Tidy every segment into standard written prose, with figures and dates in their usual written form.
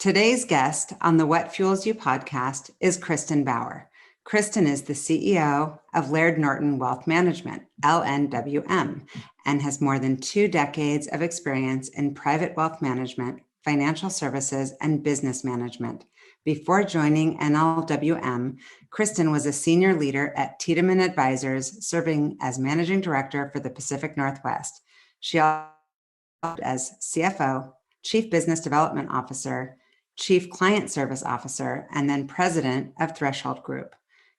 Today's guest on the What Fuels You podcast is Kristen Bauer. Kristen is the CEO of Laird Norton Wealth Management, LNWM, and has more than 2 decades of experience in private wealth management, financial services, and business management. Before joining LNWM, Kristen was a senior leader at Tiedemann Advisors, serving as managing director for the Pacific Northwest. She also served as CFO, Chief Business Development Officer, Chief Client Service Officer, and then President of Threshold Group.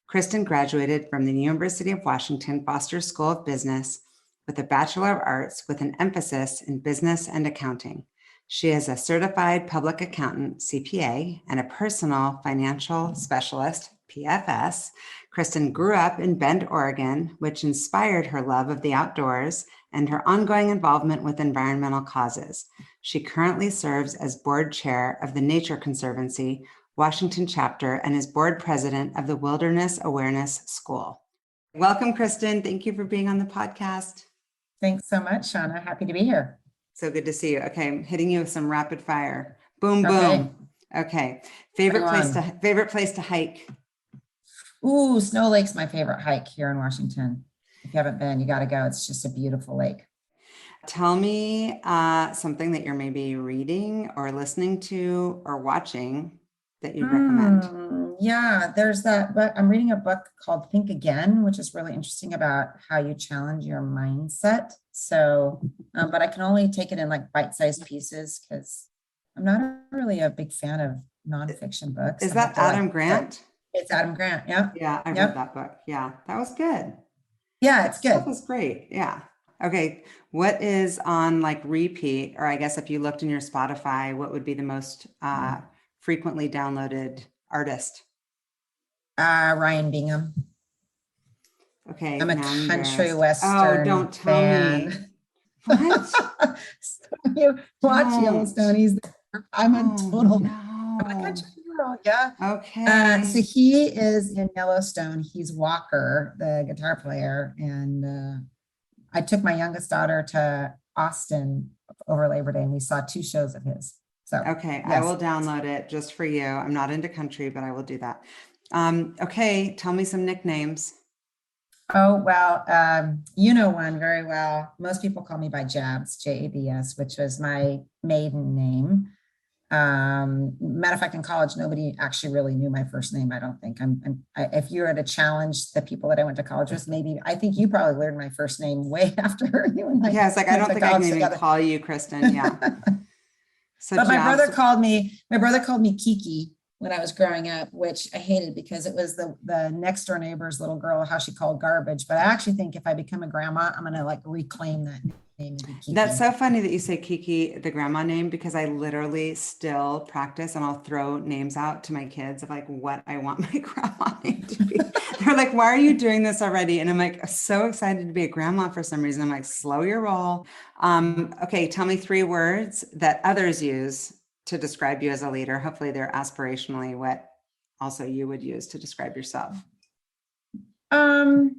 Kristen graduated from the University of Washington Foster School of Business with a Bachelor of Arts with an emphasis in business and accounting. She is a certified public accountant, CPA, and a personal financial specialist, PFS. Kristen grew up in Bend, Oregon, which inspired her love of the outdoors and her ongoing involvement with environmental causes. She currently serves as board chair of the Nature Conservancy, Washington chapter, and is board president of the Wilderness Awareness School. Welcome, Kristen. Thank you for being on the podcast. Thanks so much, Shauna. Happy to be here. So good to see you. Okay, I'm hitting you with some rapid fire. Boom, boom. Okay. Favorite place to hike? Ooh, Snow Lake's my favorite hike here in Washington. If you haven't been, you got to go. It's just a beautiful lake. Tell me something that you're maybe reading or listening to or watching that you'd recommend. Yeah, there's that book. I'm reading a book called Think Again, which is really interesting about how you challenge your mindset. So, but I can only take it in like bite-sized pieces because I'm not really a big fan of nonfiction books. Is that Adam Grant? It's Adam Grant. Yeah. Yeah, I read that book. Yeah, that was good. Yeah, it's good. That was great. Yeah. Okay. What is on like repeat, or I guess if you looked in your Spotify, what would be the most frequently downloaded artist? Ryan Bingham. Okay. I'm a country western. Oh, don't tell me. What? So you watch Yellowstone. I'm a total. No. I'm a country girl. Yeah. Okay. So he is in Yellowstone. He's Walker, the guitar player, and I took my youngest daughter to Austin over Labor Day, and we saw 2 shows of his. So okay, yes. I will download it just for you. I'm not into country, but I will do that. Okay, tell me some nicknames. Oh, well, you know one very well. Most people call me by Jabs, Jabs, which was my maiden name. Matter of fact, in college, nobody actually really knew my first name. I don't think. If you were to challenge the people that I went to college with, maybe I think you probably learned my first name way after you and I. Yeah, it's like I don't think I can even call you Kristen. Yeah. So, but my brother called me Kiki when I was growing up, which I hated because it was the next door neighbor's little girl, how she called garbage. But I actually think if I become a grandma, I'm going to like reclaim that name. That's so funny that you say Kiki, the grandma name, because I literally still practice and I'll throw names out to my kids of like what I want my grandma name to be. They're like, why are you doing this already? And I'm like, so excited to be a grandma for some reason. I'm like, slow your roll. Okay, tell me 3 words that others use to describe you as a leader. Hopefully they're aspirationally what also you would use to describe yourself. I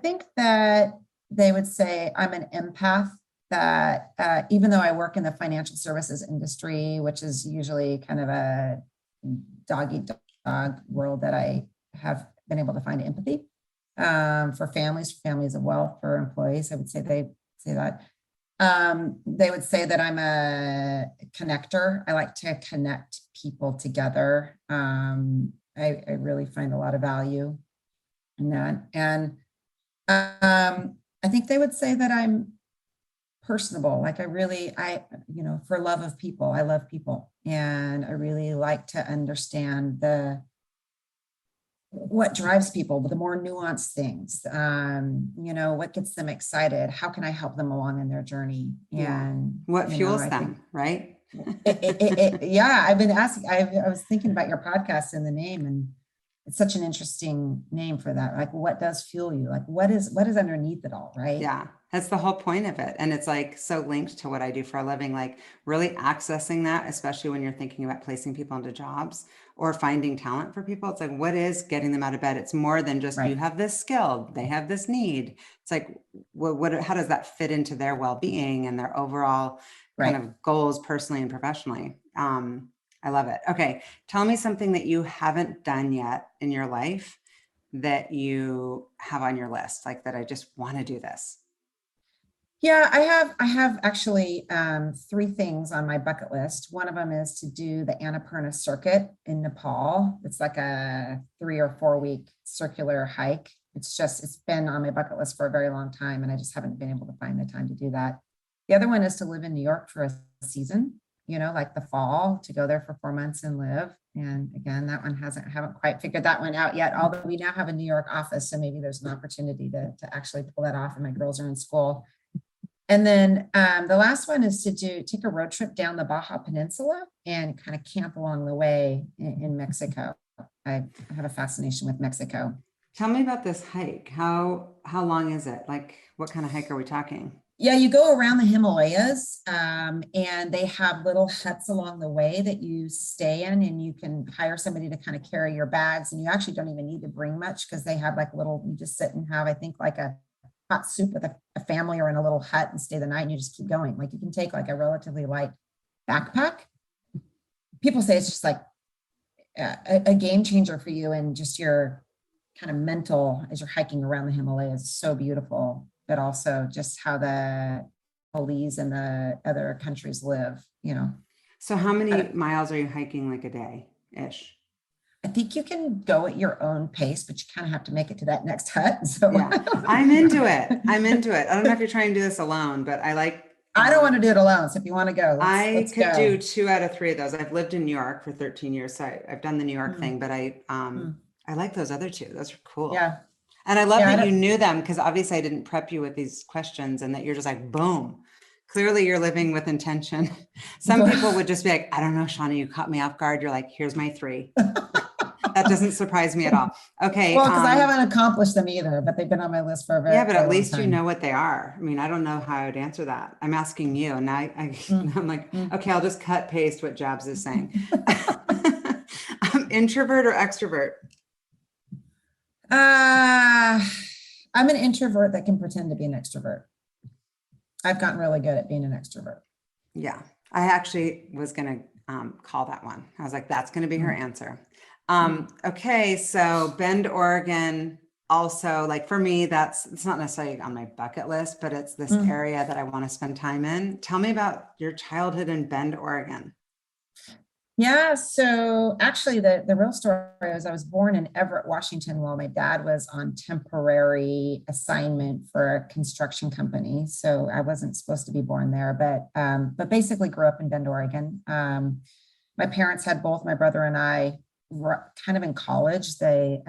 think that they would say I'm an empath, that even though I work in the financial services industry, which is usually kind of a dog-eat-dog world, that I have been able to find empathy for families of wealth, for employees. I would say they say that. They would say that I'm a connector. I like to connect people together. I really find a lot of value in that. And I think they would say that I'm personable. Like for love of people, I love people. And I really like to understand what drives people, the more nuanced things, what gets them excited. How can I help them along in their journey? And what fuels them, right? Yeah, I've been asking, I was thinking about your podcast and the name, and it's such an interesting name for that. Like, what does fuel you? Like, what is underneath it all, right? Yeah, that's the whole point of it. And it's like so linked to what I do for a living, like really accessing that, especially when you're thinking about placing people into jobs or finding talent for people. It's like, what is getting them out of bed? It's more than just You have this skill, they have this need. It's like, how does that fit into their well-being and their overall kind of goals personally and professionally? I love it. Okay. Tell me something that you haven't done yet in your life that you have on your list, like that I just want to do this. Yeah, I have actually three things on my bucket list. One of them is to do the Annapurna circuit in Nepal. It's like a 3 or 4 week circular hike. It's been on my bucket list for a very long time, and I just haven't been able to find the time to do that. The other one is to live in New York for a season, like the fall, to go there for 4 months and live. And again, that one haven't quite figured that one out yet, although we now have a New York office, so maybe there's an opportunity to actually pull that off, and my girls are in school. And then the last one is to take a road trip down the Baja Peninsula and kind of camp along the way in Mexico. I have a fascination with Mexico. Tell me about this hike. How long is it? Like, what kind of hike are we talking? Yeah, you go around the Himalayas, and they have little huts along the way that you stay in, and you can hire somebody to kind of carry your bags, and you actually don't even need to bring much because they have like you just sit and have, I think, like a hot soup with a family or in a little hut and stay the night, and you just keep going. Like, you can take like a relatively light backpack. People say it's just like a game changer for you, and just your kind of mental as you're hiking around the Himalayas. It's so beautiful, but also just how the Nepalese and the other countries live, So how many miles are you hiking, like a day-ish? I think you can go at your own pace, but you kind of have to make it to that next hut. So yeah, I'm into it. I don't know if you're trying to do this alone, but I don't want to do it alone. So if you want to go, let's could go. Do 2 out of 3 of those. I've lived in New York for 13 years. So I've done the New York thing, but I like those other 2. Those are cool. Yeah. And I love that you knew them, because obviously I didn't prep you with these questions, and that you're just like, boom. Clearly you're living with intention. Some people would just be like, I don't know, Shauna, you caught me off guard. You're like, here's my 3. That doesn't surprise me at all. Okay. Well, because I haven't accomplished them either, but they've been on my list for a very long time. Yeah, but at least you know what they are. I mean, I don't know how I would answer that. I'm asking you, and I'm like, okay, I'll just cut paste what Jabs is saying. Introvert or extrovert? I'm an introvert that can pretend to be an extrovert. I've gotten really good at being an extrovert. Yeah, I actually was going to call that one. I was like, that's going to be her answer. Okay, so Bend, Oregon. Also, like, for me, it's not necessarily on my bucket list, but it's this area that I want to spend time in. Tell me about your childhood in Bend, Oregon. Yeah, so actually the real story is I was born in Everett, Washington, while my dad was on temporary assignment for a construction company. So I wasn't supposed to be born there, but basically grew up in Bend, Oregon. My parents had both my brother and I were kind of in college. It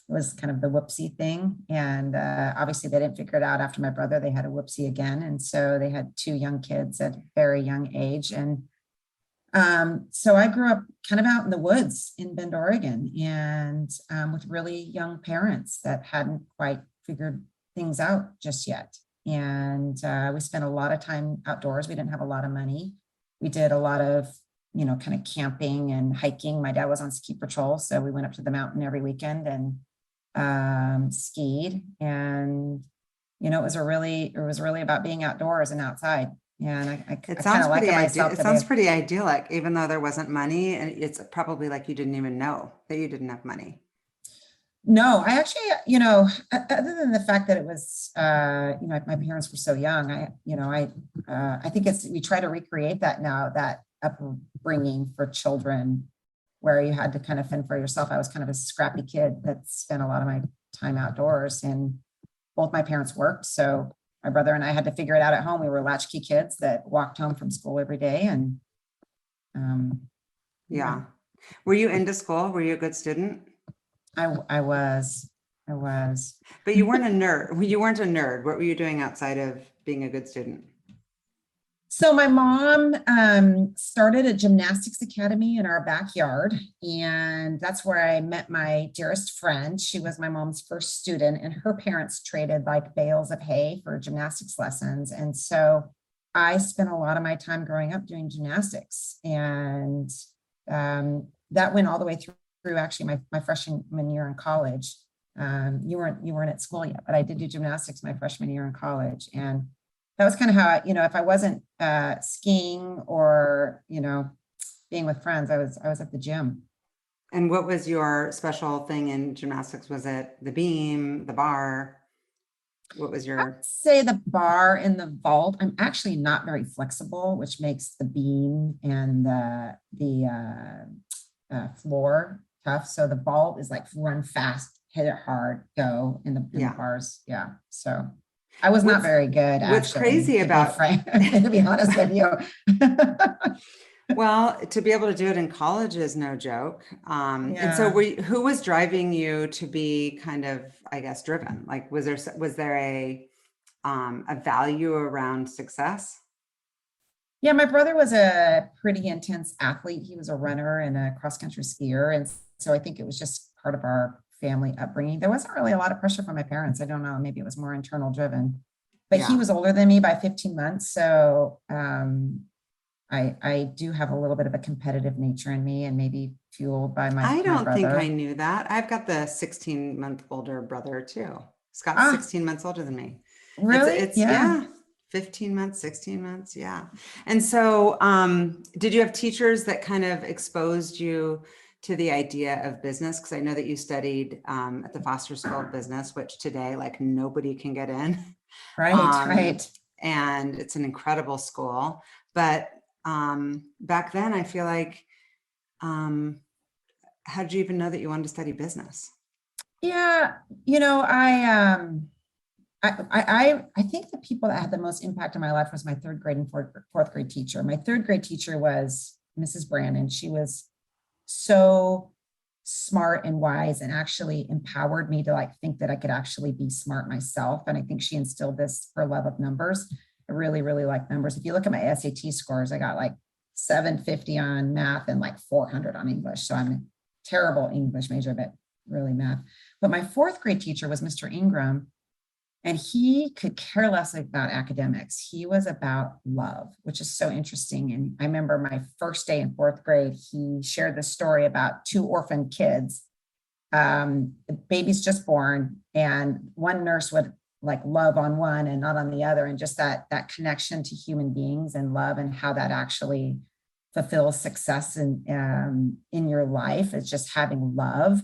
was kind of the whoopsie thing. And obviously they didn't figure it out after my brother. They had a whoopsie again. And so they had 2 young kids at a very young age. And so I grew up kind of out in the woods in Bend, Oregon, and with really young parents that hadn't quite figured things out just yet. And we spent a lot of time outdoors. We didn't have a lot of money. We did a lot of, kind of camping and hiking. My dad was on ski patrol, so we went up to the mountain every weekend and skied. And, it was really about being outdoors and outside. Yeah, and it sounds pretty idyllic, even though there wasn't money, and it's probably like you didn't even know that you didn't have money. No, I actually, other than the fact that it was, my parents were so young, I think we try to recreate that now, that upbringing for children where you had to kind of fend for yourself. I was kind of a scrappy kid that spent a lot of my time outdoors, and both my parents worked, so my brother and I had to figure it out at home. We were latchkey kids that walked home from school every day. And yeah. Were you into school? Were you a good student? I was. But you weren't a nerd. You weren't a nerd. What were you doing outside of being a good student? So my mom started a gymnastics academy in our backyard, and that's where I met my dearest friend. She was my mom's first student, and her parents traded like bales of hay for gymnastics lessons. And so I spent a lot of my time growing up doing gymnastics, and that went all the way through actually my freshman year in college. You weren't at school yet, but I did do gymnastics my freshman year in college, and that was kind of how, if I wasn't skiing or, being with friends, I was at the gym. And what was your special thing in gymnastics? Was it the beam, the bar? What was I would your? say the bar and the vault. I'm actually not very flexible, which makes the beam and the floor tough. So the vault is like run fast, hit it hard, go in the Yeah. bars. Yeah. So I was not very good. What's Actually, crazy about, to be honest with you. well, to be able to do it in college is no joke. And so Yeah. who was driving you to be kind of, I guess, driven? Like, was there a value around success? Yeah, my brother was a pretty intense athlete. He was a runner and a cross-country skier. And so I think it was just part of our family upbringing. There wasn't really a lot of pressure from my parents. I don't know, maybe it was more internal driven. But he Yeah. was older than me by 15 months. So I do have a little bit of a competitive nature in me, and maybe fueled by my I don't think I brother. knew that. I've got the 16-month older brother too. Scott's Ah, 16 months older than me. really? It's Yeah. yeah, 15 months, 16 months. Yeah. And so, did you have teachers that kind of exposed you to the idea of business? Because I know that you studied at the Foster School of Business, which today, like, nobody can get in. Right, right. And it's an incredible school. But back then, I feel like, how did you even know that you wanted to study business? Yeah, I think the people that had the most impact on my life was my third grade and fourth grade teacher. My third grade teacher was Mrs. Brandon. She was so smart and wise, and actually empowered me to like think that I could actually be smart myself. And I think she instilled her love of numbers. I really, really like numbers. If you look at my SAT scores, I got like 750 on math and like 400 on English. So I'm a terrible English major, but really math. But my fourth grade teacher was Mr. Ingram, and he could care less about academics. He was about love, which is so interesting. And I remember my first day in fourth grade, he shared the story about two orphan kids, the baby's just born, and one nurse would like love on one and not on the other. And just that connection to human beings and love, and how that actually fulfills success in your life. It's just having love.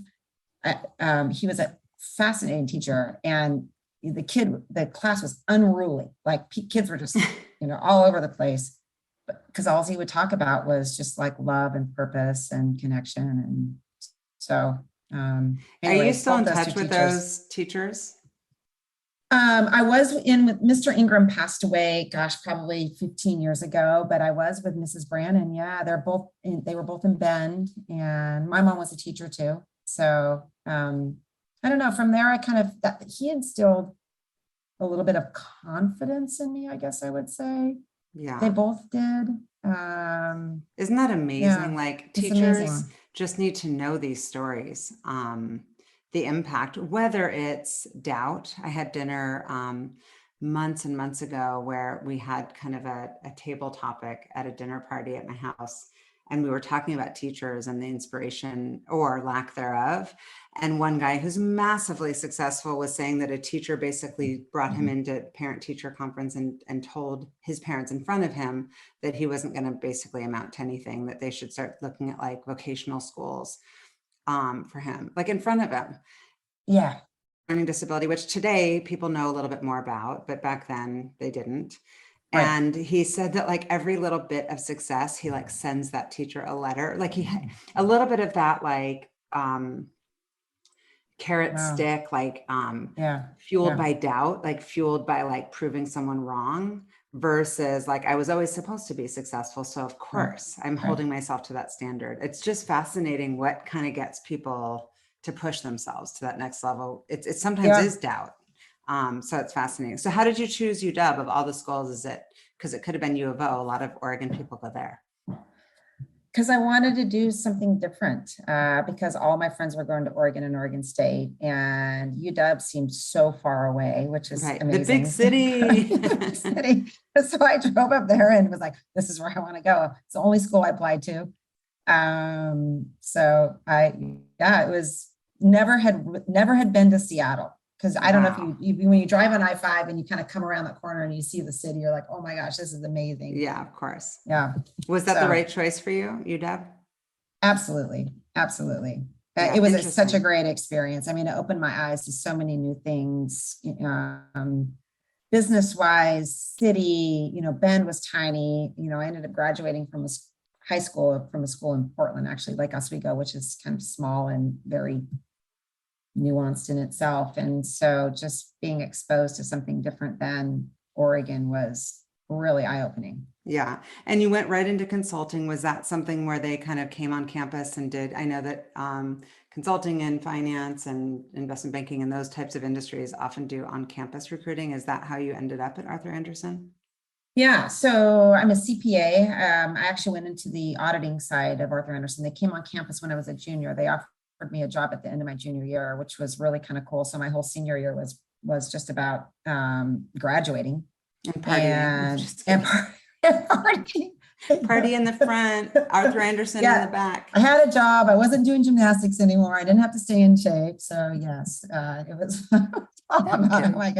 He was a fascinating teacher, and the class was unruly. Like kids were just, all over the place, because all he would talk about was just like love and purpose and connection. And so, Are you anyways, still in both those two touch with teachers. those teachers? I was in with Mr. Ingram, passed away, gosh, probably 15 years ago, but I was with Mrs. Brandon. Yeah, they were both in Bend, and my mom was a teacher too. So, I don't know, from there, he instilled a little bit of confidence in me, I guess I would say. Yeah. They both did. Isn't that amazing? Yeah, like it's teachers amazing. just need to know these stories. The impact, whether it's doubt. I had dinner months and months ago where we had kind of a table topic at a dinner party at my house. And we were talking about teachers and the inspiration or lack thereof. And one guy who's massively successful was saying that a teacher basically brought him into parent-teacher conference and told his parents in front of him that he wasn't going to basically amount to anything, that they should start looking at like vocational schools for him, like in front of him. Yeah. Learning disability, which today people know a little bit more about, but back then they didn't. Right. And he said that like every little bit of success, he like sends that teacher a letter, like a little bit of that, like carrot stick, like fueled by doubt, like fueled by like proving someone wrong, versus like I was always supposed to be successful, so of course I'm holding myself to that standard. It's just fascinating what kind of gets people to push themselves to that next level. It sometimes is doubt. So it's fascinating. So how did you choose UW of all the schools? Is it because it could have been U of O? A lot of Oregon people go there. Because I wanted to do something different, because all my friends were going to Oregon and Oregon State, and UW seemed so far away, which is amazing. The big city. Big city. So I drove up there and was like, this is where I want to go. It's the only school I applied to. So it was never had been to Seattle. Because I don't know if you when you drive on I-5 and you kind of come around the corner and you see the city, you're like, oh my gosh, this is amazing. Yeah, of course. Yeah. Was that the right choice for you, UW? Absolutely. Absolutely. Yeah, It was such a great experience. I mean, it opened my eyes to so many new things, business-wise, city, Bend was tiny. I ended up graduating from a high school, from a school in Portland, actually, Lake Oswego, which is kind of small and very nuanced in itself. And so just being exposed to something different than Oregon was really eye-opening. Yeah. And you went right into consulting. Was that something where they kind of came on campus and did, I know that consulting and finance and investment banking and those types of industries often do on-campus recruiting. Is that how you ended up at Arthur Andersen? Yeah, so I'm a CPA. I actually went into the auditing side of Arthur Andersen. They came on campus when I was a junior. They offered me a job at the end of my junior year, which was really kind of cool. So my whole senior year was just about graduating and partying. Party. Party in the front, Arthur Andersen in the back. I had a job. I wasn't doing gymnastics anymore. I didn't have to stay in shape. So yes, it was all about it. Like,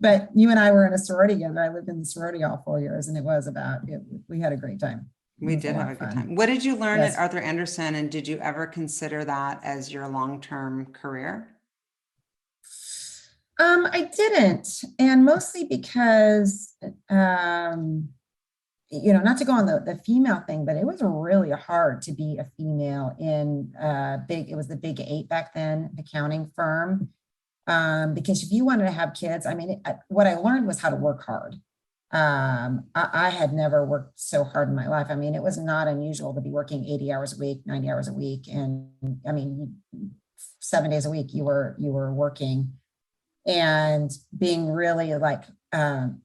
but you and I were in a sorority together. I lived in the sorority all 4 years, and it was about it. We had a great time. We did have a good time. What did you learn at Arthur Andersen, and did you ever consider that as your long-term career? I didn't, and mostly because, not to go on the female thing, but it was really hard to be a female in it was the Big 8 back then, accounting firm. Because if you wanted to have kids, I mean, what I learned was how to work hard. I had never worked so hard in my life. I mean, it was not unusual to be working 80 hours a week, 90 hours a week. And I mean, 7 days a week you were working, and being really like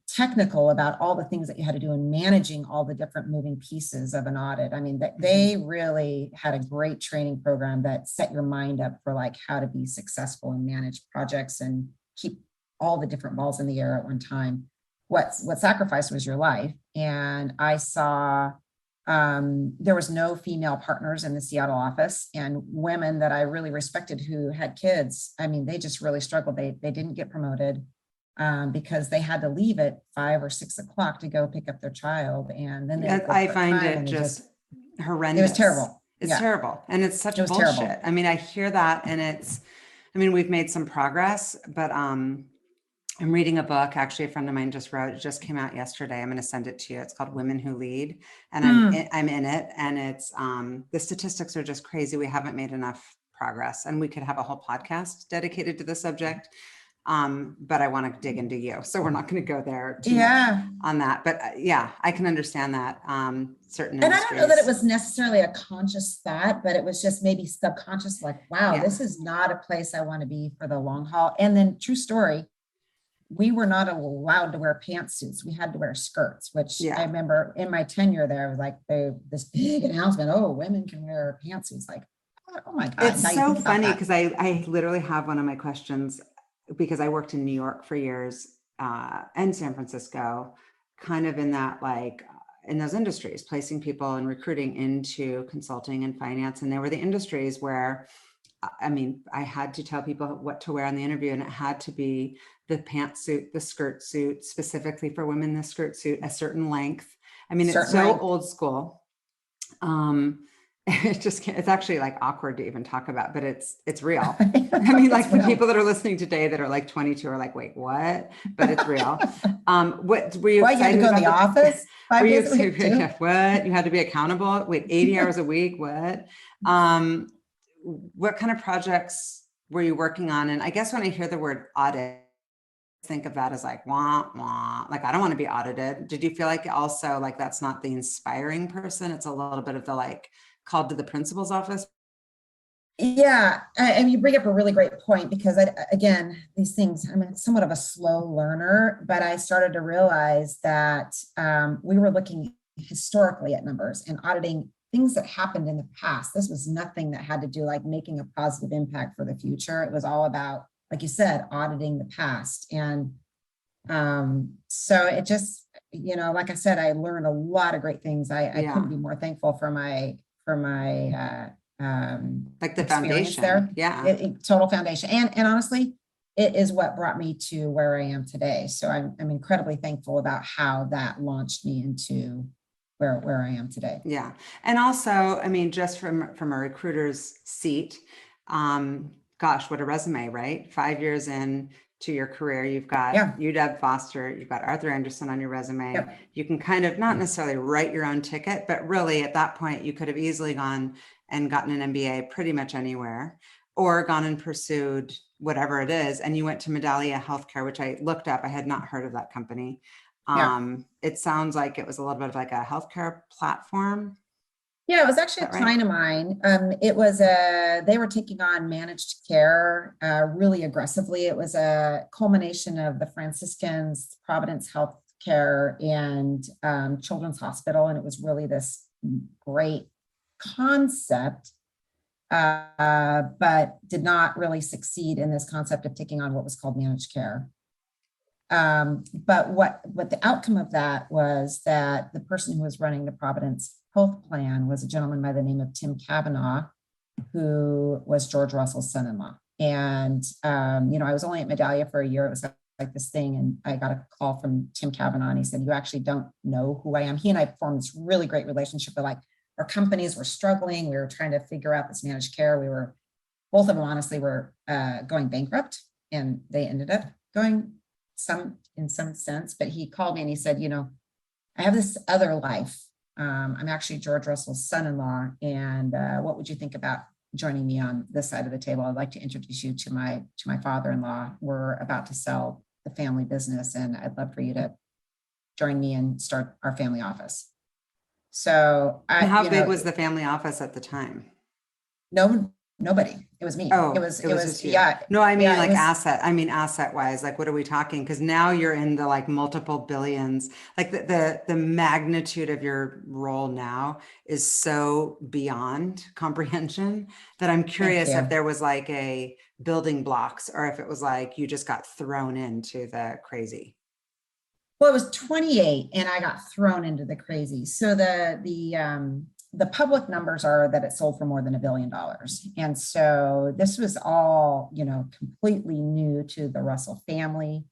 technical about all the things that you had to do and managing all the different moving pieces of an audit. I mean, they really had a great training program that set your mind up for like how to be successful and manage projects and keep all the different balls in the air at one time. What sacrificed was your life. And I saw there was no female partners in the Seattle office, and women that I really respected who had kids. I mean, they just really struggled. They didn't get promoted because they had to leave at 5 or 6 o'clock to go pick up their child. And then I find it just horrendous. It was terrible. It's terrible. And it's such bullshit. Terrible. I mean, I hear that, and we've made some progress, but I'm reading a book. Actually, a friend of mine just wrote, it just came out yesterday. I'm going to send it to you. It's called Women Who Lead. And I'm in it. And it's, the statistics are just crazy. We haven't made enough progress, and we could have a whole podcast dedicated to the subject. But I want to dig into you. So we're not going to go there too much on that. But I can understand that. Certain and I don't know that it was necessarily a conscious thought, but it was just maybe subconscious, like, wow, this is not a place I want to be for the long haul. And then true story, we were not allowed to wear pantsuits. We had to wear skirts, which I remember in my tenure there, was like this big announcement, oh, women can wear pantsuits. Like, oh my God. It's so funny because I literally have one of my questions, because I worked in New York for years and San Francisco, kind of in that, like, in those industries, placing people and recruiting into consulting and finance. And they were the industries where, I mean, I had to tell people what to wear in the interview, and it had to be the pantsuit, the skirt suit, specifically for women, the skirt suit, a certain length. I mean, it's so old school. It's actually like awkward to even talk about, but it's real. I mean, like the people that are listening today that are like 22 are like, wait, what? But it's real. What were you excited you had to go in the office? 5 days a week what? You had to be accountable? Wait, 80 hours a week? What? What kind of projects were you working on? And I guess when I hear the word audit, think of that as like, wah, wah. Like, I don't want to be audited. Did you feel like also like that's not the inspiring person? It's a little bit of the like called to the principal's office. Yeah. And you bring up a really great point, because again, these things, I'm somewhat of a slow learner, but I started to realize that we were looking historically at numbers and auditing things that happened in the past. This was nothing that had to do like making a positive impact for the future. It was all about, like you said, auditing the past. And so it just, like I said, I learned a lot of great things. I couldn't be more thankful for my like the foundation there. Yeah. Total foundation. And honestly, it is what brought me to where I am today. So I'm incredibly thankful about how that launched me into where I am today. Yeah. And also, I mean, just from a recruiter's seat, gosh, what a resume, right? 5 years in to your career, you've got Yeah. UW Foster, you've got Arthur Anderson on your resume. Yep. You can kind of not necessarily write your own ticket, but really at that point, you could have easily gone and gotten an MBA pretty much anywhere, or gone and pursued whatever it is. And you went to Medallia Healthcare, which I looked up. I had not heard of that company. Yeah. It sounds like it was a little bit of like a healthcare platform. Yeah, it was actually a Is that client of mine. It was they were taking on managed care really aggressively. It was a culmination of the Franciscans, Providence Healthcare, and Children's Hospital, and it was really this great concept, but did not really succeed in this concept of taking on what was called managed care. But what the outcome of that was that the person who was running the Providence Health Plan was a gentleman by the name of Tim Cavanaugh, who was George Russell's son-in-law. And, I was only at Medallia for a year. It was like this thing. And I got a call from Tim Cavanaugh, and he said, "You actually don't know who I am." He and I formed this really great relationship, but like our companies were struggling. We were trying to figure out this managed care. Both of them honestly were going bankrupt, and they ended up going in some sense. But he called me and he said, "I have this other life. I'm actually George Russell's son-in-law. And what would you think about joining me on this side of the table? I'd like to introduce you to my father-in-law. We're about to sell the family business, and I'd love for you to join me and start our family office." So how big was the family office at the time? Nobody. It was me. Oh, it was just you. yeah. No, I mean, yeah, like asset wise, like, what are we talking? Because now you're in the like multiple billions, like the magnitude of your role now is so beyond comprehension that I'm curious if there was like a building blocks, or if it was like you just got thrown into the crazy. Well, it was 28 and I got thrown into the crazy. So the public numbers are that it sold for more than $1 billion. And so this was all, completely new to the Russell family.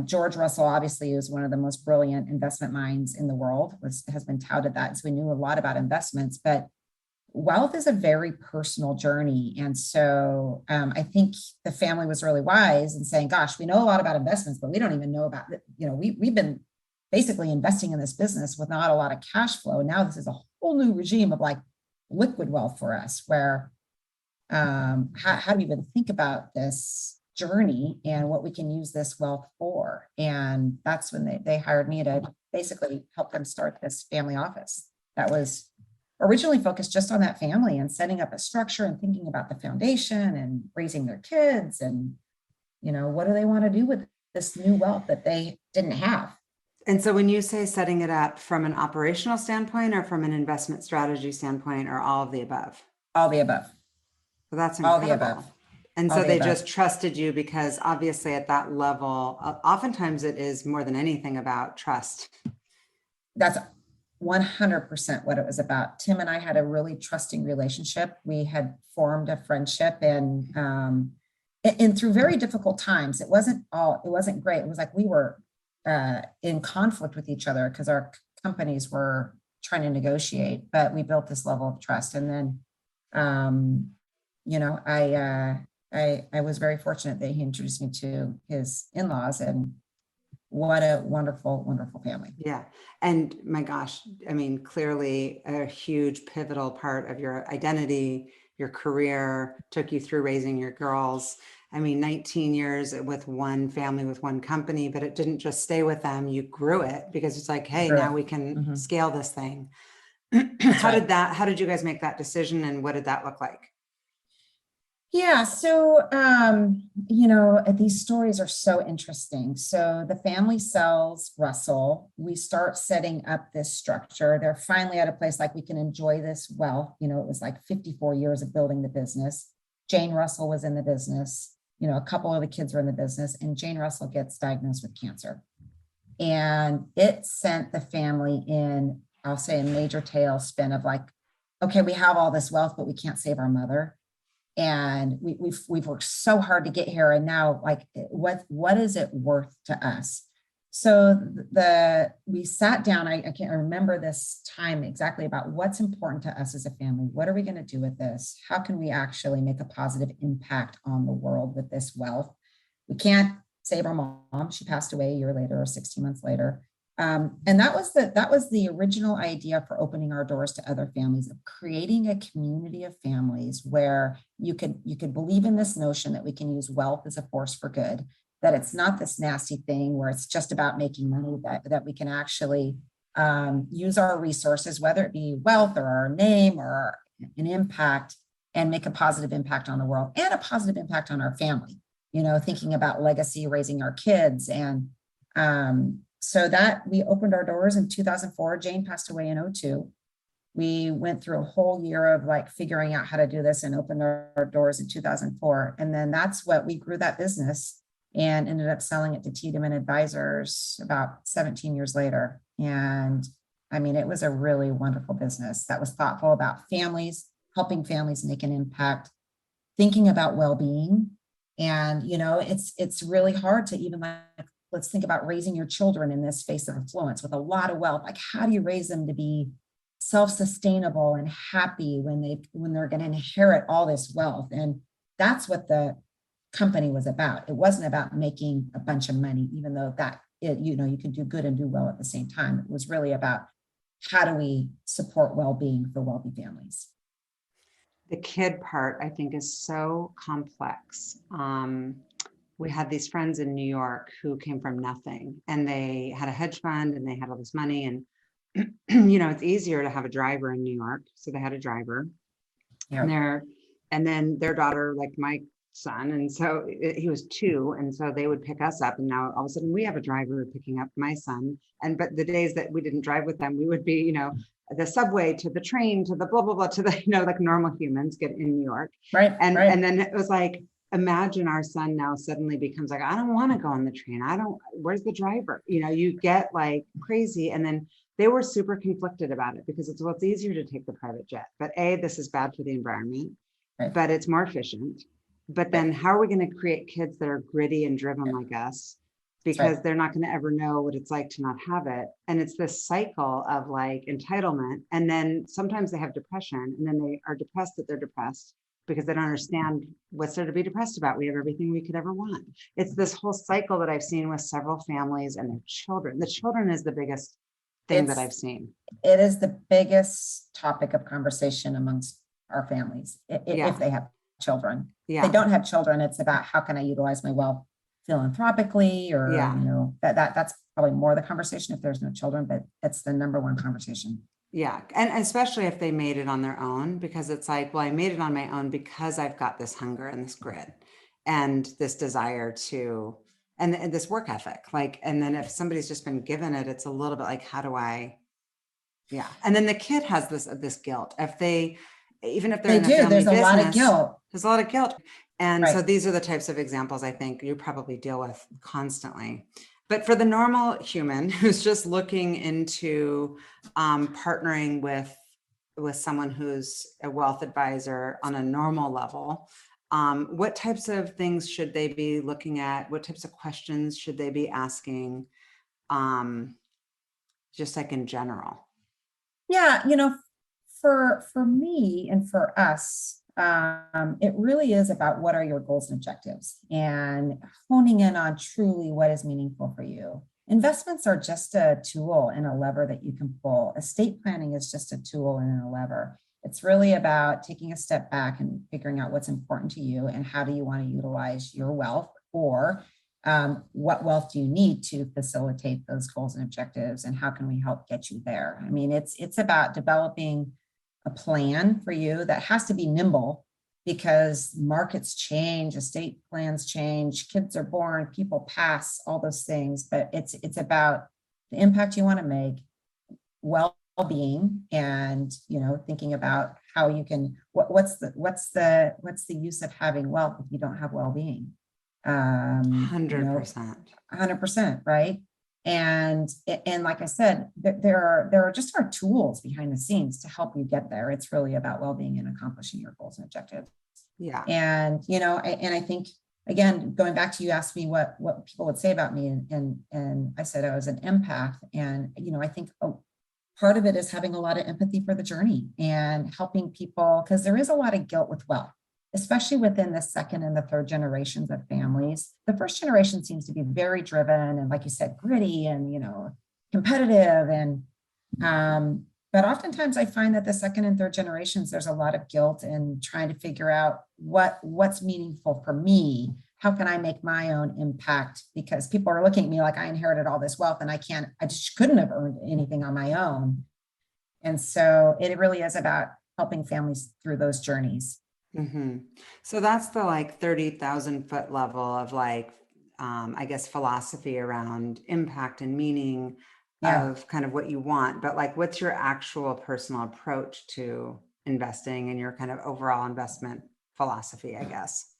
George Russell obviously is one of the most brilliant investment minds in the world, has been touted that. So we knew a lot about investments, but wealth is a very personal journey. And so I think the family was really wise in saying, gosh, we know a lot about investments, but we don't even know about, we've been basically investing in this business with not a lot of cash flow. Now this is a whole new regime of like liquid wealth for us, where how do we even think about this journey and what we can use this wealth for? And that's when they hired me to basically help them start this family office that was originally focused just on that family and setting up a structure and thinking about the foundation and raising their kids and, what do they want to do with this new wealth that they didn't have. And so when you say setting it up from an operational standpoint or from an investment strategy standpoint, or all of the above? All the above. So that's incredible. All the above. And so they just trusted you because obviously at that level, oftentimes it is more than anything about trust. That's 100% what it was about. Tim and I had a really trusting relationship. We had formed a friendship, and through very difficult times, it wasn't great. It was like we were in conflict with each other because our companies were trying to negotiate, but we built this level of trust. And then, I was very fortunate that he introduced me to his in-laws, and what a wonderful, wonderful family. Yeah. And my gosh, I mean, clearly a huge pivotal part of your identity, your career, took you through raising your girls. I mean, 19 years with one family, with one company, but it didn't just stay with them. You grew it because it's like, hey, now we can scale this thing. How did you guys make that decision, and what did that look like? Yeah. So, these stories are so interesting. So the family sells Russell. We start setting up this structure. They're finally at a place like we can enjoy this wealth. It was like 54 years of building the business. Jane Russell was in the business. A couple of the kids were in the business, and Jane Russell gets diagnosed with cancer. And it sent the family in, I'll say, a major tailspin of like, okay, we have all this wealth, but we can't save our mother. And we've worked so hard to get here. And now, like, what is it worth to us? So we sat down, I remember this time exactly, about what's important to us as a family. What are we going to do with this? How can we actually make a positive impact on the world with this wealth? We can't save our mom. She passed away a year later, or 16 months later. And that was the original idea for opening our doors to other families, of creating a community of families where you could believe in this notion that we can use wealth as a force for good, that it's not this nasty thing where it's just about making money, that we can actually use our resources, whether it be wealth or our name or an impact, and make a positive impact on the world and a positive impact on our family, thinking about legacy, raising our kids. And so that we opened our doors in 2004. Jane passed away in 2002. We went through a whole year of like figuring out how to do this and opened our doors in 2004. And then that's what we grew that business and ended up selling it to Tiedemann Advisors about 17 years later. And I mean, it was a really wonderful business that was thoughtful about families, helping families make an impact, thinking about well-being. And, it's really hard to even, like, let's think about raising your children in this space of affluence with a lot of wealth. Like, how do you raise them to be self-sustainable and happy when they're going to inherit all this wealth? And that's what the company was about. It wasn't about making a bunch of money, even though you can do good and do well at the same time. It was really about, how do we support well-being for wealthy families? The kid part, I think, is so complex. We had these friends in New York who came from nothing, and they had a hedge fund and they had all this money. And, it's easier to have a driver in New York. So they had a driver. Yeah. And then their daughter, like my son. And so he was 2. And so they would pick us up. And now all of a sudden we have a driver picking up my son. But the days that we didn't drive with them, we would be, the subway to the train to the blah, blah, blah, to the, like normal humans get in New York. Right. And then it was like, imagine our son now suddenly becomes like, I don't want to go on the train. Where's the driver? You get like crazy. And then they were super conflicted about it because it's easier to take the private jet. But this is bad for the environment, right, but it's more efficient. But then how are we going to create kids that are gritty and driven like us? Because they're not going to ever know what it's like to not have it. And it's this cycle of like entitlement. And then sometimes they have depression, and then they are depressed that they're depressed because they don't understand what's there to be depressed about. We have everything we could ever want. It's this whole cycle that I've seen with several families and their children. The children is the biggest thing that I've seen. It is the biggest topic of conversation amongst our families, if they have children. Yeah. If they don't have children, it's about, how can I utilize my wealth philanthropically, or that's probably more the conversation if there's no children, but it's the number one conversation. Yeah. And especially if they made it on their own, because it's like, well, I made it on my own because I've got this hunger and this grit and this desire to, and this work ethic. Like, and then if somebody's just been given it, it's a little bit like, how do I? Yeah. And then the kid has this guilt. Even if they're in a family there's business, a lot of guilt. There's a lot of guilt. And so these are the types of examples I think you probably deal with constantly. But for the normal human who's just looking into partnering with someone who's a wealth advisor on a normal level, what types of things should they be looking at? What types of questions should they be asking? Just like in general. Yeah, for me and for us, it really is about, what are your goals and objectives, and honing in on truly what is meaningful for you. Investments are just a tool and a lever that you can pull. Estate planning is just a tool and a lever. It's really about taking a step back and figuring out what's important to you and how do you want to utilize your wealth, or what wealth do you need to facilitate those goals and objectives, and how can we help get you there? I mean, it's about developing a plan for you that has to be nimble, because markets change, estate plans change, kids are born, people pass, all those things. But it's about the impact you want to make, well-being, and thinking about how you can, what's the use of having wealth if you don't have well-being? 100%. 100%, right? And like I said, there are just our tools behind the scenes to help you get there. It's really about well-being and accomplishing your goals and objectives. Yeah. And, I think, again, going back to, you asked me what people would say about me, and I said I was an empath. And, I think part of it is having a lot of empathy for the journey and helping people, because there is a lot of guilt with wealth, especially within the second and the third generations of families. The first generation seems to be very driven and, like you said, gritty and, competitive. And, but oftentimes I find that the second and third generations, there's a lot of guilt in trying to figure out what's meaningful for me. How can I make my own impact? Because people are looking at me like I inherited all this wealth and I just couldn't have earned anything on my own. And so it really is about helping families through those journeys. Mm-hmm. So that's the like 30,000 foot level of like, I guess, philosophy around impact and meaning of kind of what you want. But like, what's your actual personal approach to investing and your kind of overall investment philosophy, I guess?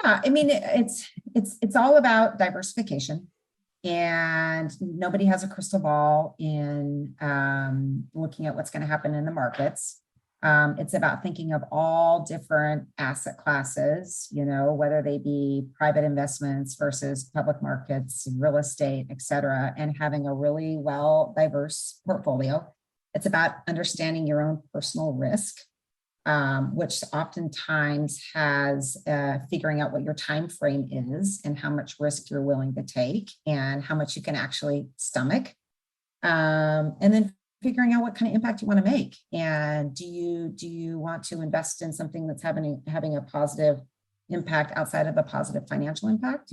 Yeah, I mean, it's all about diversification, and nobody has a crystal ball in looking at what's going to happen in the markets. It's about thinking of all different asset classes, whether they be private investments versus public markets, real estate, et cetera, and having a really well diverse portfolio. It's about understanding your own personal risk, which oftentimes has figuring out what your time frame is and how much risk you're willing to take and how much you can actually stomach. And then figuring out what kind of impact you want to make. And do you want to invest in something that's having a positive impact outside of a positive financial impact,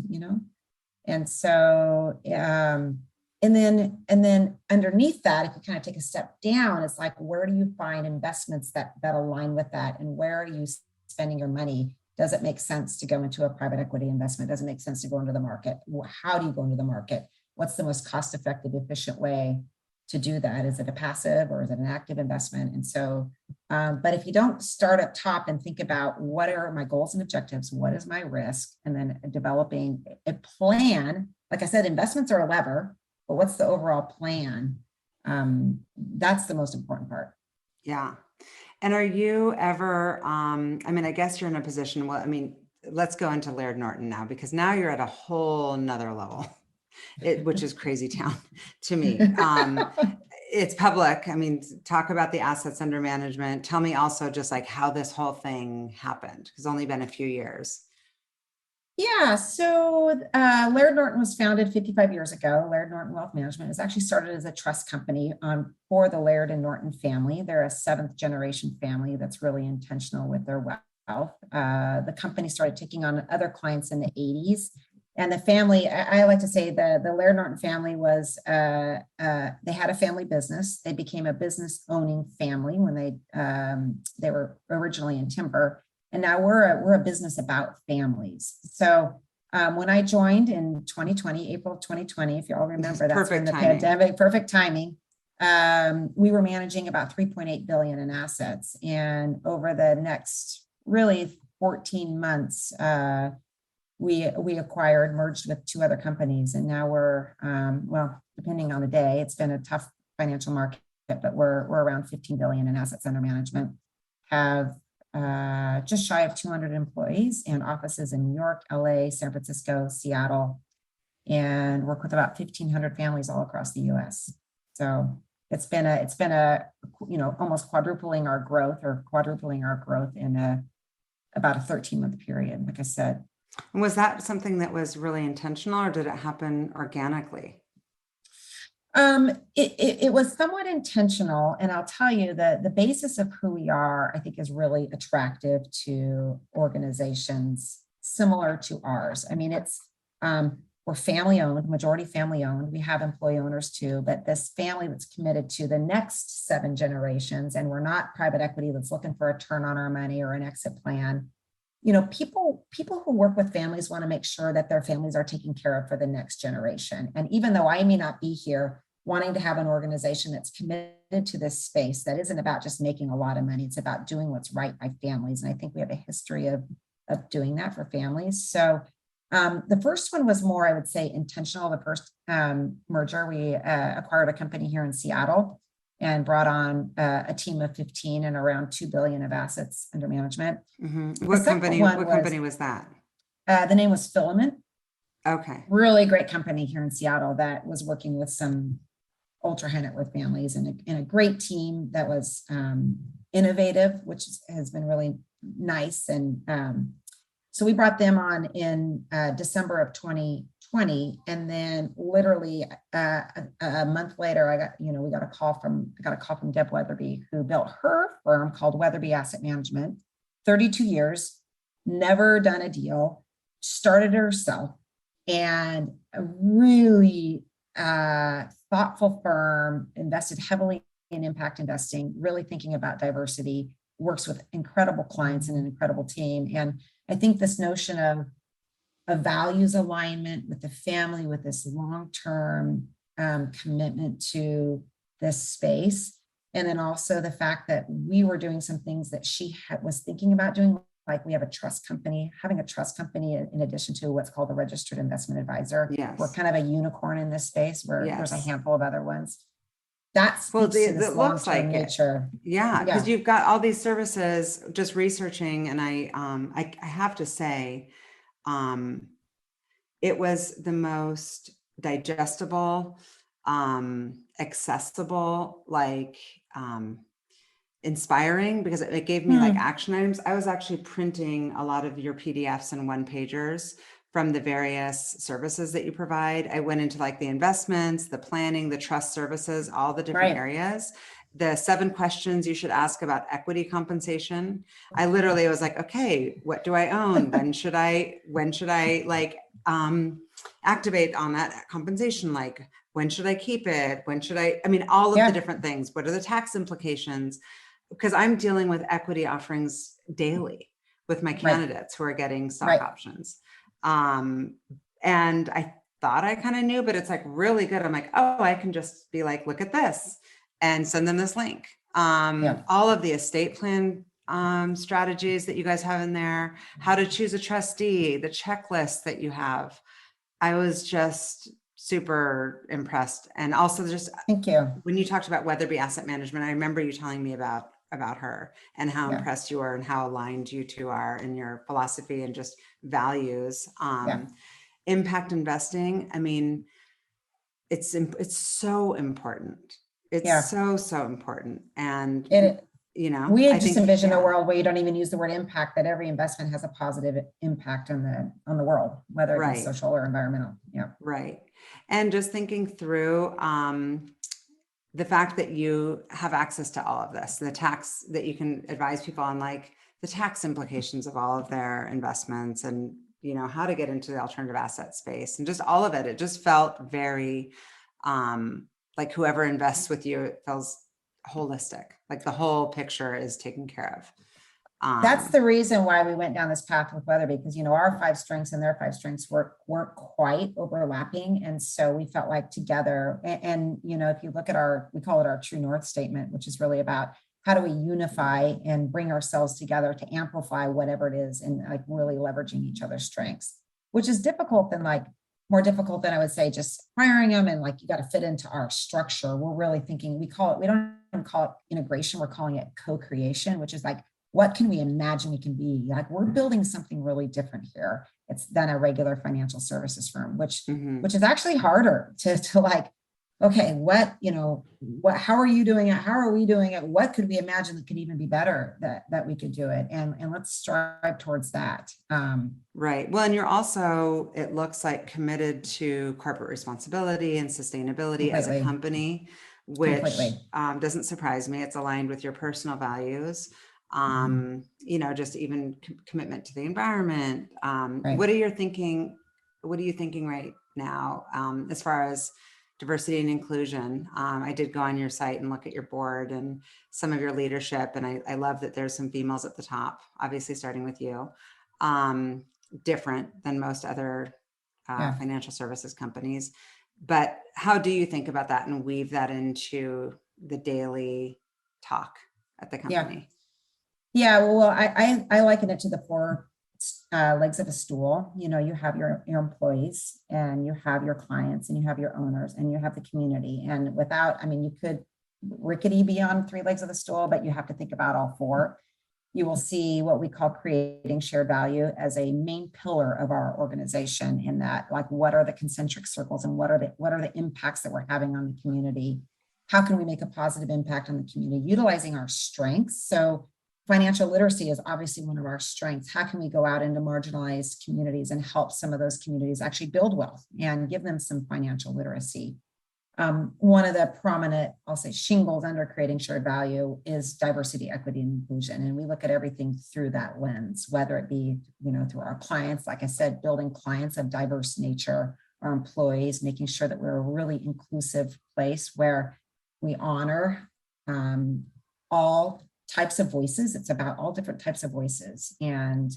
And so, and then underneath that, if you kind of take a step down, it's like, where do you find investments that align with that? And where are you spending your money? Does it make sense to go into a private equity investment? Does it make sense to go into the market? How do you go into the market? What's the most cost-effective, efficient way to do that? Is it a passive or is it an active investment? And so, but if you don't start up top and think about what are my goals and objectives, what is my risk, and then developing a plan, like I said, investments are a lever, but what's the overall plan? That's the most important part. Yeah. And are you ever, I guess you're in a position, let's go into Laird Norton now, because now you're at a whole nother level. Which is crazy town to me. It's public. Talk about the assets under management. Tell me also just like how this whole thing happened. It's only been a few years. Yeah, so Laird Norton was founded 55 years ago. Laird Norton Wealth Management was actually started as a trust company for the Laird and Norton family. They're a seventh generation family that's really intentional with their wealth. The company started taking on other clients in the 80s. And the family, I like to say the Laird Norton family was, they had a family business. They became a business owning family when they were originally in timber. And now we're a business about families. So when I joined in 2020, April 2020, if you all remember, that's when the pandemic, perfect timing. We were managing about 3.8 billion in assets. And over the next really 14 months, we merged with two other companies, and now we're, depending on the day, it's been a tough financial market, but we're around 15 billion in assets under management, have just shy of 200 employees and offices in New York, LA, San Francisco, Seattle, and work with about 1,500 families all across the US. So it's been almost quadrupling our growth in about a 13-month period, like I said. And was that something that was really intentional, or did it happen organically? It was somewhat intentional, and I'll tell you that the basis of who we are, I think, is really attractive to organizations similar to ours. We're family owned, majority family owned. We have employee owners too, but this family that's committed to the next 7 generations, and we're not private equity that's looking for a turn on our money or an exit plan. People who work with families want to make sure that their families are taken care of for the next generation. And even though I may not be here, wanting to have an organization that's committed to this space that isn't about just making a lot of money, it's about doing what's right by families. And I think we have a history of doing that for families. So the first one was more, I would say, intentional. The first merger, we acquired a company here in Seattle and brought on a team of 15 and around 2 billion of assets under management. What company was that? The name was Filament. Okay. Really great company here in Seattle that was working with some ultra high net worth families, and a great team that was innovative, which has been really nice. And so we brought them on in December of 2020, and then literally a month later, we got a call from Deb Weatherby, who built her firm called Weatherby Asset Management. 32 years, never done a deal, started it herself, and a really thoughtful firm, invested heavily in impact investing, really thinking about diversity, works with incredible clients and an incredible team. And I think this notion of a values alignment with the family, with this long-term commitment to this space, and then also the fact that we were doing some things that she was thinking about doing, like we have a trust company, having a trust company in addition to what's called a registered investment advisor. Yes. We're kind of a unicorn in this space where Yes. there's a handful of other ones. That speaks Well, to this it looks like nature. Yeah, because you've got all these services. Just researching, and I have to say, it was the most digestible, accessible, like inspiring, because it gave me like action items. I was actually printing a lot of your PDFs and one pagers from the various services that you provide. I went into like the investments, the planning, the trust services, all the different areas. The 7 questions you should ask about equity compensation. I literally was like, okay, what do I own? When should I like activate on that compensation? Like, when should I keep it? All of the different things. What are the tax implications? Because I'm dealing with equity offerings daily with my candidates who are getting stock options. And I thought I kind of knew, but it's like really good. I'm like, oh, I can just be like, look at this and send them this link. All of the estate plan strategies that you guys have in there, how to choose a trustee, the checklist that you have. I was just super impressed. And also just thank you. When you talked about Weatherby Asset Management, I remember you telling me about her and how impressed you were and how aligned you two are in your philosophy and just values. Impact investing. I mean, it's so important. It's so important. And we had just envisioned a world where you don't even use the word impact, that every investment has a positive impact on the world, whether it be social or environmental. Right. And just thinking through the fact that you have access to all of this, the tax, that you can advise people on like the tax implications of all of their investments, and how to get into the alternative asset space, and just all of it. It just felt very like whoever invests with you, it feels holistic, like the whole picture is taken care of. That's the reason why we went down this path with Weatherby, because our 5 strengths and their 5 strengths weren't quite overlapping, and so we felt like together. And if you look at we call it our True North statement, which is really about how do we unify and bring ourselves together to amplify whatever it is, and like really leveraging each other's strengths, which is more difficult than I would say just hiring them and like you got to fit into our structure. We're really thinking, we don't even call it integration, we're calling it co-creation, which is like, what can we imagine we can be? Like, we're building something really different here. It's than a regular financial services firm, which is actually harder to like, okay, how are you doing it? How are we doing it? What could we imagine that could even be better that we could do it? And let's strive towards that. Right. Well, and you're also, it looks like, committed to corporate responsibility and sustainability as a company, which doesn't surprise me. It's aligned with your personal values. Just even commitment to the environment. What are you thinking right now as far as diversity and inclusion? I did go on your site and look at your board and some of your leadership, and I love that there's some females at the top, obviously starting with you, different than most other financial services companies. But how do you think about that and weave that into the daily talk at the company? Well, I liken it to the 4 legs of a stool. You have your employees, and you have your clients, and you have your owners, and you have the community. And rickety be on three legs of the stool, but you have to think about all four. You will see what we call creating shared value as a main pillar of our organization, in that, like, what are the concentric circles and what are the impacts that we're having on the community? How can we make a positive impact on the community utilizing our strengths? So financial literacy is obviously one of our strengths. How can we go out into marginalized communities and help some of those communities actually build wealth and give them some financial literacy? One of the prominent, I'll say, shingles under creating shared value is diversity, equity, and inclusion. And we look at everything through that lens, whether it be, through our clients, like I said, building clients of diverse nature, our employees, making sure that we're a really inclusive place where we honor all types of voices. It's about all different types of voices, and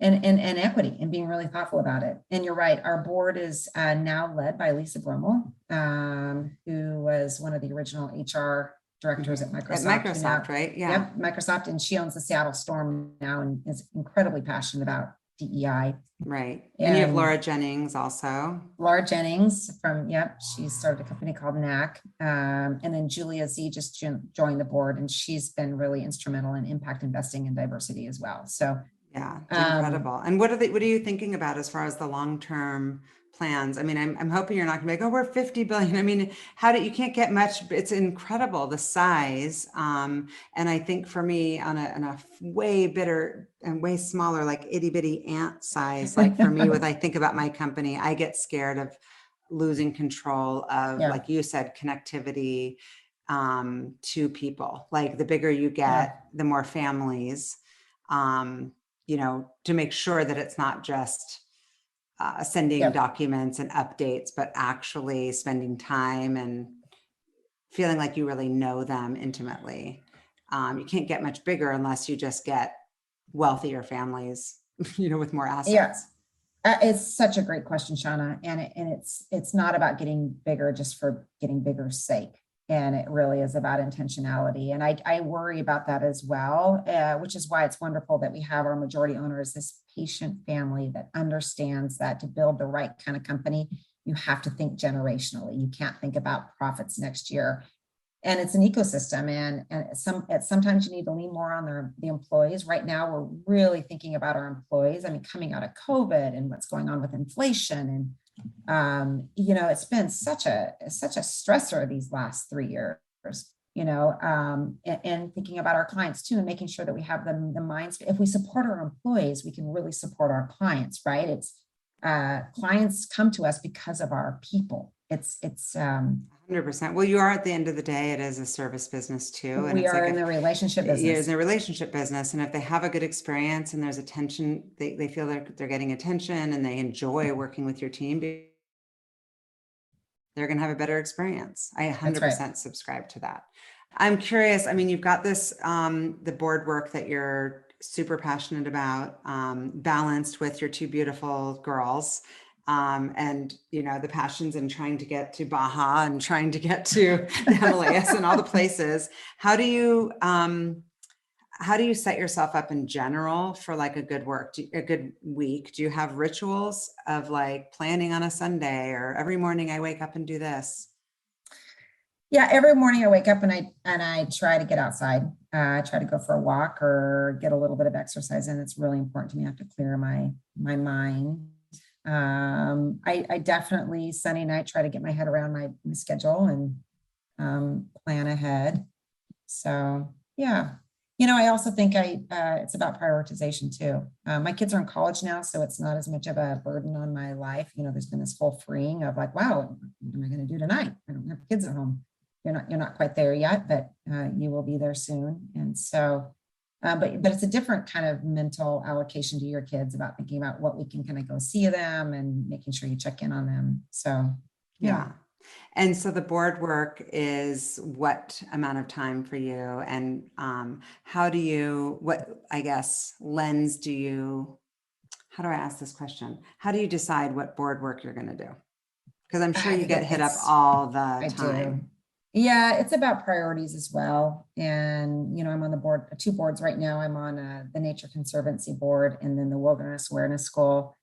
equity, and being really thoughtful about it. And you're right, our board is now led by Lisa Brummel, who was one of the original HR directors at Microsoft. At Microsoft, right? Yeah. Yep, Microsoft, and she owns the Seattle Storm now and is incredibly passionate about DEI. Right. And you have Laura Jennings also. Laura Jennings she started a company called NAC. And then Julia Z just joined the board, and she's been really instrumental in impact investing and diversity as well. So yeah, it's incredible. And what are you thinking about as far as the long-term plans? I mean, I'm hoping you're not gonna be like, oh, we're 50 billion. I mean, you can't get much. It's incredible, the size. And I think for me, on a way bigger and way smaller, like itty bitty ant size, like for me, I think about my company, I get scared of losing control of, like you said, connectivity to people. Like the bigger you get, the more families, to make sure that it's not just sending documents and updates, but actually spending time and feeling like you really know them intimately. You can't get much bigger unless you just get wealthier families, with more assets. Yes. It's such a great question, Shauna. And it's not about getting bigger just for getting bigger's sake. And it really is about intentionality. And I worry about that as well, which is why it's wonderful that we have our majority owner as this patient family that understands that to build the right kind of company, you have to think generationally. You can't think about profits next year. And it's an ecosystem. And sometimes you need to lean more on the employees. Right now, we're really thinking about our employees. I mean, coming out of COVID and what's going on with inflation, and it's been such a stressor these last 3 years, and thinking about our clients too, and making sure that we have the minds. If we support our employees, we can really support our clients, right? It's clients come to us because of our people. It's 100%. Well, you are, at the end of the day, it is a service business too. And we are in the relationship business. Yeah, in the relationship business. And if they have a good experience and there's attention, they feel like they're getting attention and they enjoy working with your team, they're going to have a better experience. I 100% subscribe to that. I'm curious. I mean, you've got this, the board work that you're super passionate about, balanced with your two beautiful girls. And the passions in trying to get to Baja and trying to get to the Himalayas and all the places. How do you set yourself up in general for like a good week? Do you have rituals of like planning on a Sunday, or every morning I wake up and do this? Yeah, every morning I wake up and I try to get outside. I try to go for a walk or get a little bit of exercise, and it's really important to me. I have to clear my mind. I definitely Sunday night try to get my head around my schedule and plan ahead. So yeah, I also think it's about prioritization too. My kids are in college now, so it's not as much of a burden on my life. There's been this whole freeing of like, wow, what am I going to do tonight? I don't have kids at home. You're not quite there yet, but you will be there soon. And so, but it's a different kind of mental allocation to your kids about thinking about what we can kind of go see them and making sure you check in on them. So, yeah. And so the board work is what amount of time for you? And how do you ask this question? How do you decide what board work you're going to do? Because I'm sure you get hit up all the time. Yeah, it's about priorities as well. And, I'm on the board, 2 boards right now. I'm on the Nature Conservancy board and then the Wilderness Awareness School.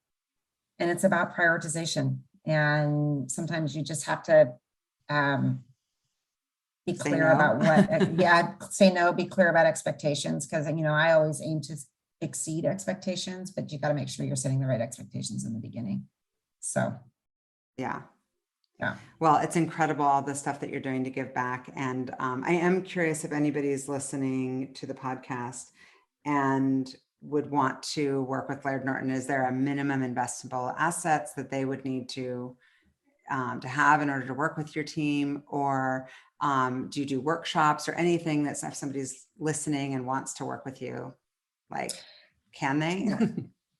And it's about prioritization. And sometimes you just have to be Say clear no. about what, say no, be clear about expectations. Cause I always aim to exceed expectations, but you got to make sure you're setting the right expectations in the beginning. So, yeah. yeah. Well, it's incredible, all the stuff that you're doing to give back. And I am curious if anybody's listening to the podcast and would want to work with Laird Norton. Is there a minimum investable assets that they would need to have in order to work with your team? Or do you do workshops or anything that's, if somebody's listening and wants to work with you, like, can they?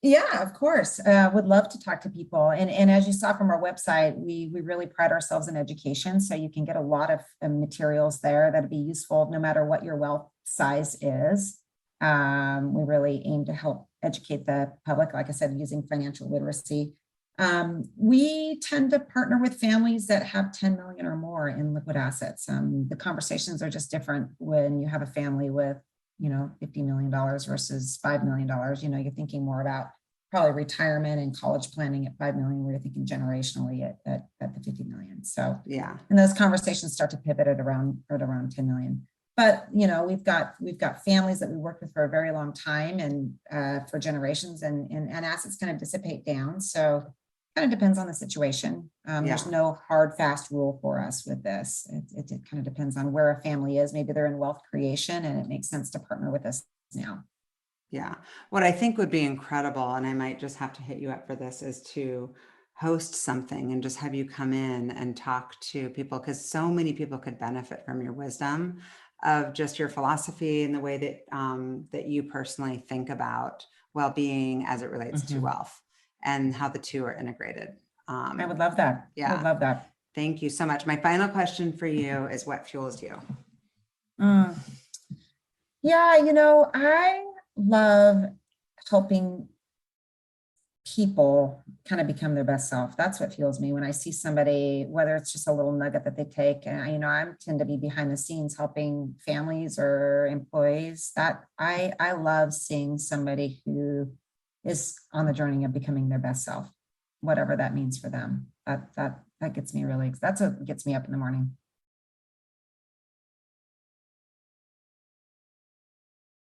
Yeah, of course. Would love to talk to people. And as you saw from our website, we really pride ourselves in education. So you can get a lot of materials there that'd be useful no matter what your wealth size is. We really aim to help educate the public, like I said, using financial literacy. We tend to partner with families that have 10 million or more in liquid assets. The conversations are just different when you have a family with $50 million versus $5 million. You're thinking more about probably retirement and college planning at 5 million, where you're thinking generationally at the 50 million. So yeah. And those conversations start to pivot at around 10 million. But we've got families that we worked with for a very long time and for generations, and assets kind of dissipate down. So kind of depends on the situation. There's no hard, fast rule for us with this. It kind of depends on where a family is. Maybe they're in wealth creation and it makes sense to partner with us now. Yeah. What I think would be incredible, and I might just have to hit you up for this, is to host something and just have you come in and talk to people, because so many people could benefit from your wisdom of just your philosophy and the way that that you personally think about well-being as it relates to wealth and how the two are integrated. I would love that. Yeah. I would love that. Thank you so much. My final question for you is, what fuels you? Yeah, I love helping people kind of become their best self. That's what fuels me when I see somebody, whether it's just a little nugget that they take. And I tend to be behind the scenes helping families or employees. That I love seeing somebody who is on the journey of becoming their best self, whatever that means for them. That gets me that's what gets me up in the morning.